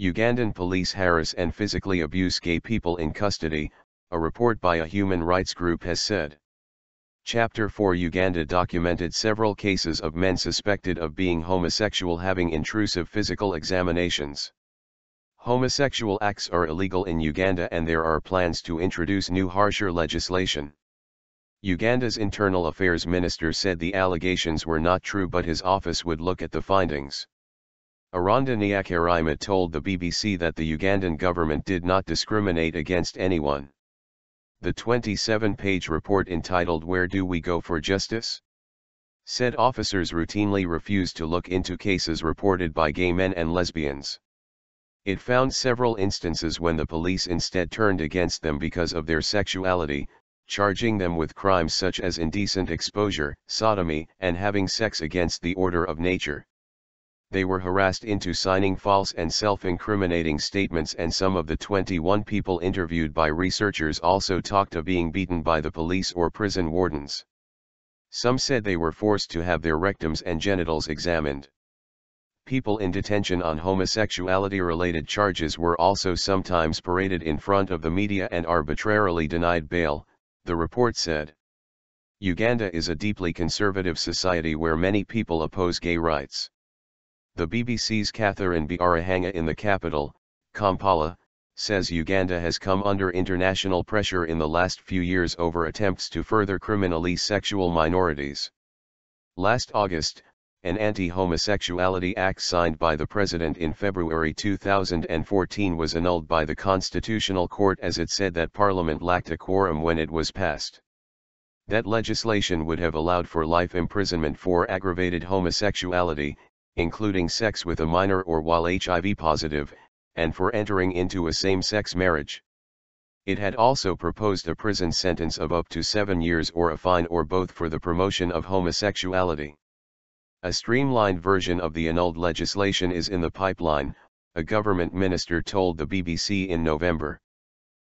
Ugandan police harass and physically abuse gay people in custody, a report by a human rights group has said. Chapter 4 Uganda documented several cases of men suspected of being homosexual having intrusive physical examinations. Homosexual acts are illegal in Uganda and there are plans to introduce new harsher legislation. Uganda's Internal Affairs Minister said the allegations were not true but his office would look at the findings. Aronda Nyakairima told the BBC that the Ugandan government did not discriminate against anyone. The 27-page report entitled "Where Do We Go for Justice?" said officers routinely refuse to look into cases reported by gay men and lesbians. It found several instances when the police instead turned against them because of their sexuality, charging them with crimes such as indecent exposure, sodomy, and having sex against the order of nature. They were harassed into signing false and self-incriminating statements, and some of the 21 people interviewed by researchers also talked of being beaten by the police or prison wardens. Some said they were forced to have their rectums and genitals examined. People in detention on homosexuality-related charges were also sometimes paraded in front of the media and arbitrarily denied bail, the report said. Uganda is a deeply conservative society where many people oppose gay rights. The BBC's Catherine Biarahanga in the capital, Kampala, says Uganda has come under international pressure in the last few years over attempts to further criminalize sexual minorities. Last August, an anti-homosexuality act signed by the president in February 2014 was annulled by the Constitutional Court as it said that Parliament lacked a quorum when it was passed. That legislation would have allowed for life imprisonment for aggravated homosexuality, including sex with a minor or while HIV positive, and for entering into a same-sex marriage. It had also proposed a prison sentence of up to 7 years or a fine or both for the promotion of homosexuality. A streamlined version of the annulled legislation is in the pipeline, a government minister told the BBC in November.